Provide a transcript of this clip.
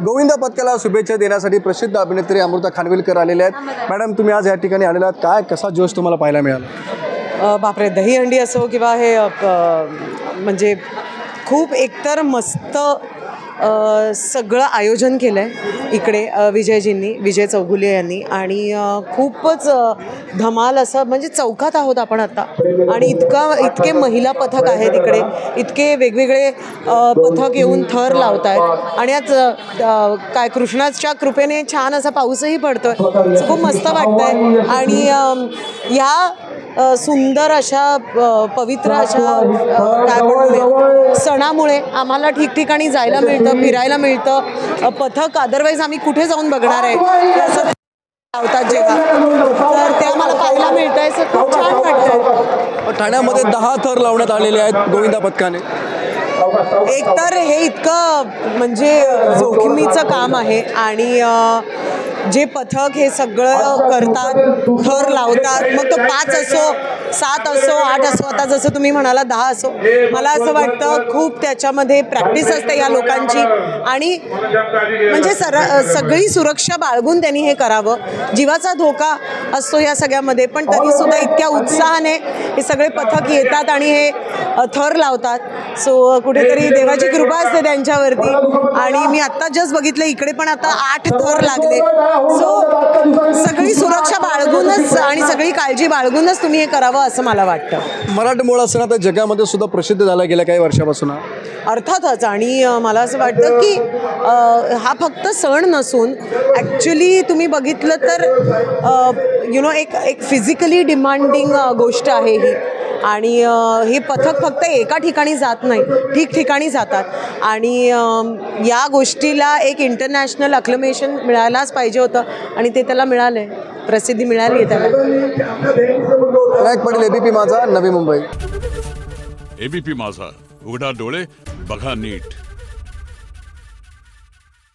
गोविंदा पथकाला शुभेच्छा देण्यासाठी प्रसिद्ध अभिनेत्री अमृता खानविलकर आलेल्या आहेत। मॅडम, तुम्ही आज या ठिकाणी आलेला आहात, काय कसा जोश तुम्हाला पाहायला मिळाला? बापरे, दहीहंडी असो किंवा हे म्हणजे खूप एकतर मस्त सगळं आयोजन केलं आहे इकडे विजयजींनी, विजय चौगुले यांनी, आणि खूपच धमाल असं, म्हणजे चौकात आहोत आपण आता, आणि इतके महिला पथक आहेत इकडे, इतके वेगवेगळे पथक येऊन थर लावत आहेत, आणि आज काय कृष्णाच्या कृपेने छान असा पाऊसही पडतो आहे, खूप मस्त वाटतं आहे। आणि ह्या सुंदर अशा पवित्र अशा काय म्हणूया सणामुळे आम्हाला ठिकठिकाणी जायला मिळतं, फिरायला मिळतं। पथक अदरवाईज आम्ही कुठे जाऊन बघणार आहे असं लावतात जेव्हा, तर ते आम्हाला पाहायला मिळतं आहे, खूप छान वाटतं। ठाण्यामध्ये 10 थर लावण्यात आलेले आहेत गोविंदा पथकाने। एकतर हे इतकं म्हणजे जोखमीचं काम आहे, आणि जे पथक हे सगळं करतात, थर लावतात, मग तो 5 असो, 7 असो, 8 असो, आता जसं तुम्ही म्हणाला 10 असो, मला असं वाटतं खूप त्याच्यामध्ये प्रॅक्टिस असते या लोकांची, आणि म्हणजे सगळी सुरक्षा बाळगून त्यांनी हे करावं। जीवाचा धोका असतो या सगळ्यामध्ये, पण तरीसुद्धा इतक्या उत्साहाने हे सगळे पथक येतात आणि हे थर लावतात। सो कुठेतरी देवाची कृपा असते त्यांच्यावरती, आणि मी आत्ता जस्ट बघितलं इकडे पण आता 8 थर लागले। सो सगळी सुरक्षा बाळगूनच आणि सगळी काळजी बाळगूनच तुम्ही हे करावं असं मला वाटतं। मराठमोळा सण आता जगामध्ये सुद्धा प्रसिद्ध झाला गेल्या काही वर्षापासून। अर्थातच, आणि मला असं वाटतं की हा फक्त सण नसून ॲक्च्युली तुम्ही बघितलं तर एक फिजिकली डिमांडिंग गोष्ट आहे ही, आणि हे पथक फक्त एका ठिकाणी जात नाही, ठिकठिकाणी जातात, आणि या गोष्टीला एक इंटरनॅशनल अक्लेमेशन मिळायलाच पाहिजे होतं, आणि ते त्याला मिळालं आहे, प्रसिद्धी मिळाली आहे त्याला। विनायक पाटील, एबीपी माझा, नवी मुंबई। एबीपी माझा, उघडा डोळे बघा नीट।